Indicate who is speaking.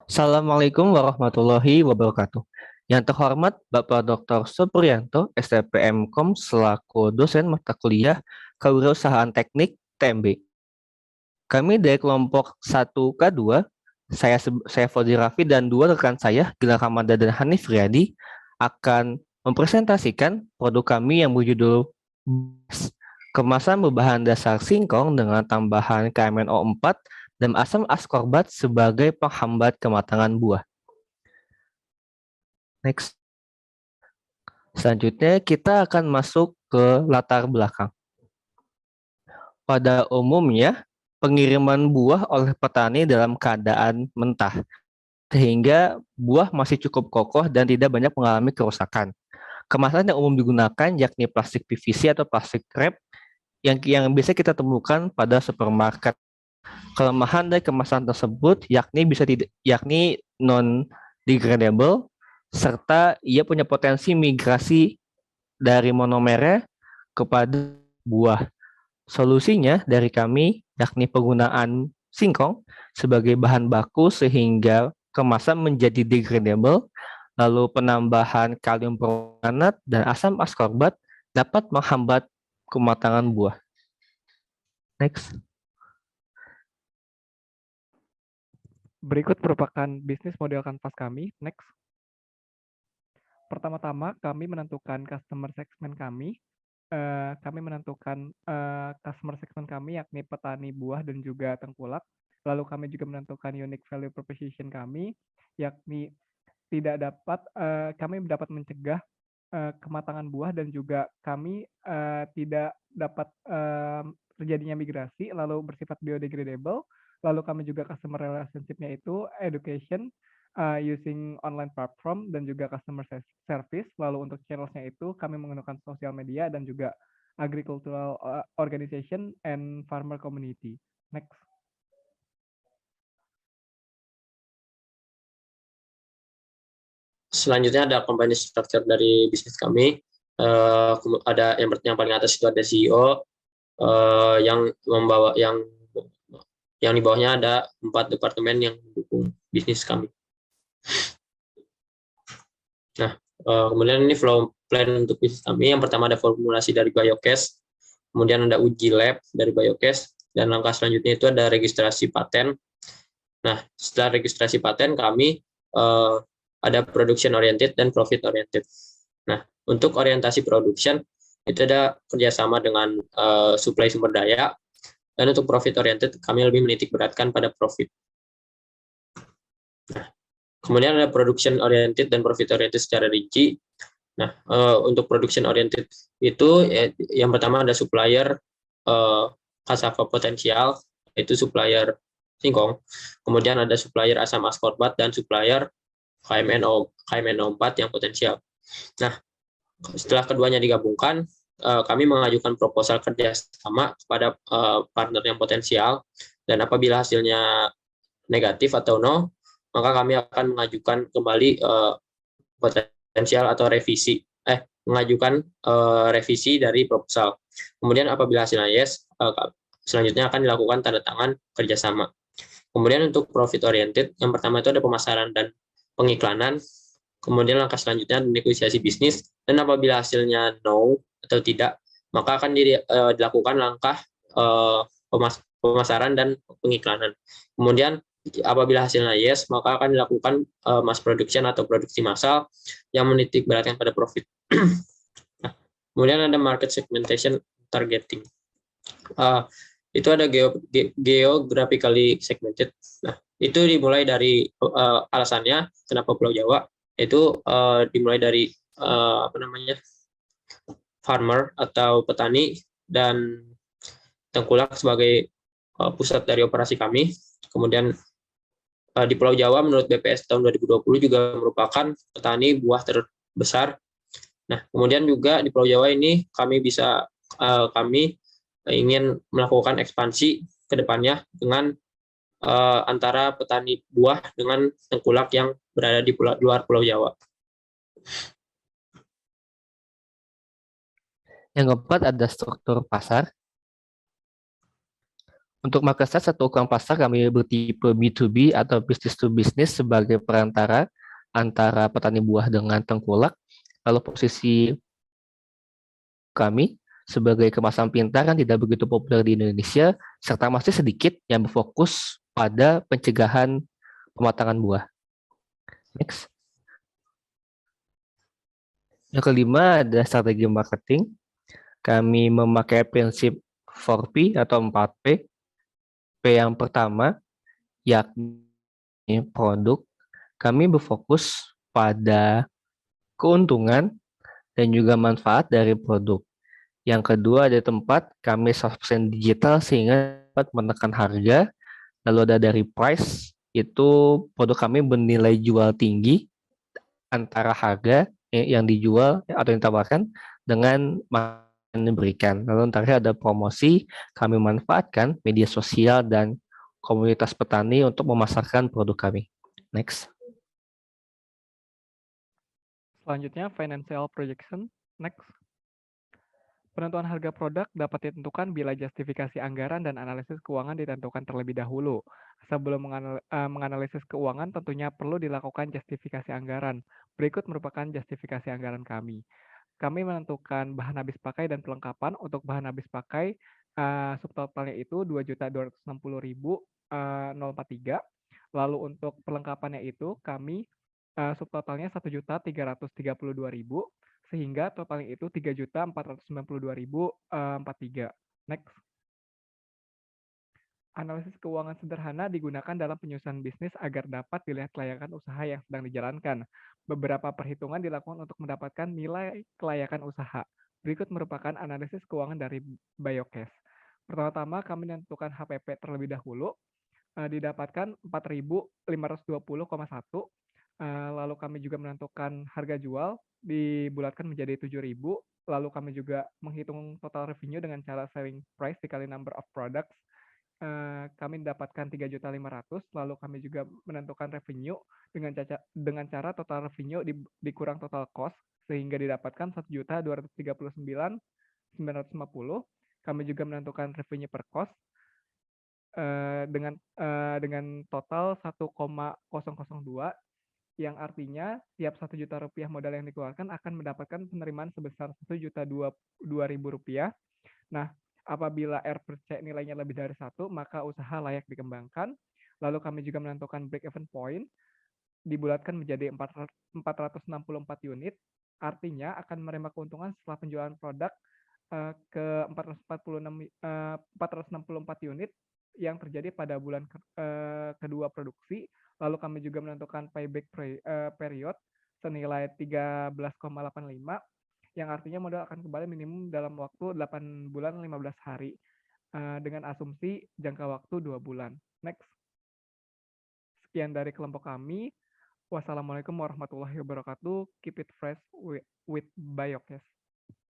Speaker 1: Assalamualaikum warahmatullahi wabarakatuh. Yang terhormat Bapak Dr. Supriyanto, STPM selaku dosen mata kuliah Kewirausahaan Teknik TMB. Kami dari kelompok 1K2, saya Fauzi Raffi dan dua rekan saya, Gilang Ramada dan Hanif Riyadi, akan mempresentasikan produk kami yang berjudul kemasan berbahan dasar singkong dengan tambahan KMNO4 dan asam askorbat sebagai penghambat kematangan buah. Next. Selanjutnya kita akan masuk ke latar belakang. Pada umumnya, pengiriman buah oleh petani dalam keadaan mentah, sehingga buah masih cukup kokoh dan tidak banyak mengalami kerusakan. Kemasan yang umum digunakan yakni plastik PVC atau plastik wrap yang biasa kita temukan pada supermarket. Kelemahan dari kemasan tersebut yakni non degradable serta ia punya potensi migrasi dari monomernya kepada buah. Solusinya dari kami yakni penggunaan singkong sebagai bahan baku sehingga kemasan menjadi degradable, lalu penambahan kalium permanganat dan asam askorbat dapat menghambat kematangan buah. Next.
Speaker 2: Berikut merupakan bisnis model kanvas kami. Next. Pertama-tama kami menentukan customer segment kami. Kami menentukan customer segment kami yakni petani buah dan juga tengkulak. Lalu kami juga menentukan unique value proposition kami yakni kami dapat mencegah kematangan buah dan juga kami tidak dapat terjadinya migrasi lalu bersifat biodegradable. Lalu kami juga customer relationship-nya itu education using online platform dan juga customer service. Lalu untuk channels-nya itu kami menggunakan sosial media dan juga agricultural organization and farmer community. Next.
Speaker 3: Selanjutnya ada company structure dari bisnis kami. Ada yang paling atas itu ada CEO yang di bawahnya ada 4 departemen yang mendukung bisnis kami. Nah, kemudian ini flow plan untuk bisnis kami. Yang pertama ada formulasi dari Biocast, kemudian ada uji lab dari Biocast, dan langkah selanjutnya itu ada registrasi paten. Nah, setelah registrasi paten kami ada production oriented dan profit oriented. Nah, untuk orientasi production itu ada kerjasama dengan supply sumber daya, dan untuk profit oriented kami lebih menitik beratkan pada profit. Nah, kemudian ada production oriented dan profit oriented secara rinci. Nah, untuk production oriented itu yang pertama ada supplier cassava potensial, itu supplier singkong. Kemudian ada supplier asam askorbat dan supplier KMNO4 yang potensial. Nah, setelah keduanya digabungkan, kami mengajukan proposal kerjasama kepada partner yang potensial, dan apabila hasilnya negatif atau no, maka kami akan mengajukan kembali potensial atau mengajukan revisi dari proposal. Kemudian apabila hasilnya yes, selanjutnya akan dilakukan tanda tangan kerjasama. Kemudian untuk profit oriented, yang pertama itu ada pemasaran dan pengiklanan. Kemudian langkah selanjutnya negosiasi bisnis, dan apabila hasilnya no atau tidak, maka akan dilakukan langkah pemasaran dan pengiklanan. Kemudian apabila hasilnya yes, maka akan dilakukan mass production atau produksi massal yang menitik beratkan pada profit. Nah, kemudian ada market segmentation targeting. Itu ada geographically segmented. Nah, itu dimulai dari alasannya kenapa Pulau Jawa, itu dimulai dari farmer atau petani dan tengkulak sebagai pusat dari operasi kami. Kemudian di Pulau Jawa menurut BPS tahun 2020 juga merupakan petani buah terbesar. Nah, kemudian juga di Pulau Jawa ini kami ingin melakukan ekspansi ke depannya dengan antara petani buah dengan tengkulak yang berada di luar Pulau Jawa.
Speaker 1: Yang keempat ada struktur pasar. Untuk marketplace atau ukang pasar kami bertipe B2B atau business to business sebagai perantara antara petani buah dengan tengkulak. Lalu posisi kami sebagai kemasan pintar yang tidak begitu populer di Indonesia, serta masih sedikit yang berfokus pada pencegahan pematangan buah. Next. Yang kelima ada strategi marketing. Kami memakai prinsip 4P atau 4P. P yang pertama, yakni produk. Kami berfokus pada keuntungan dan juga manfaat dari produk. Yang kedua ada tempat, kami 100% digital sehingga dapat menekan harga. Lalu ada dari price, itu produk kami bernilai jual tinggi antara harga yang dijual atau yang ditawarkan dengan yang diberikan. Lalu terakhir ada promosi, kami manfaatkan media sosial dan komunitas petani untuk memasarkan produk kami. Next.
Speaker 2: Selanjutnya, financial projection. Next. Penentuan harga produk dapat ditentukan bila justifikasi anggaran dan analisis keuangan ditentukan terlebih dahulu. Sebelum menganalisis keuangan, tentunya perlu dilakukan justifikasi anggaran. Berikut merupakan justifikasi anggaran kami. Kami menentukan bahan habis pakai dan perlengkapan. Untuk bahan habis pakai, subtotalnya itu 2.260.043. Lalu untuk perlengkapannya itu kami subtotalnya 1.332.000, sehingga totalnya itu 3.492.043. Next. Analisis keuangan sederhana digunakan dalam penyusunan bisnis agar dapat dilihat kelayakan usaha yang sedang dijalankan. Beberapa perhitungan dilakukan untuk mendapatkan nilai kelayakan usaha. Berikut merupakan analisis keuangan dari Biocash. Pertama-tama kami menentukan HPP terlebih dahulu, didapatkan 4.520,1. Lalu kami juga menentukan harga jual, dibulatkan menjadi 7.000. Lalu kami juga menghitung total revenue dengan cara selling price dikali number of products. Kami mendapatkan 3.500.000, lalu kami juga menentukan revenue dengan cara total revenue dikurang total cost, sehingga didapatkan 1.239.950. Kami juga menentukan revenue per cost dengan total 1,002, yang artinya tiap 1 juta rupiah modal yang dikeluarkan akan mendapatkan penerimaan sebesar 1.002.000 rupiah. Nah, apabila R per C nilainya lebih dari 1, maka usaha layak dikembangkan. Lalu kami juga menentukan break-even point, dibulatkan menjadi 464 unit, artinya akan menerima keuntungan setelah penjualan produk ke 464 unit yang terjadi pada bulan kedua produksi. Lalu kami juga menentukan payback period senilai 13,85, yang artinya modal akan kembali minimum dalam waktu 8 bulan 15 hari dengan asumsi jangka waktu 2 bulan. Next. Sekian dari kelompok kami. Wassalamualaikum warahmatullahi wabarakatuh. Keep it fresh with Biocash.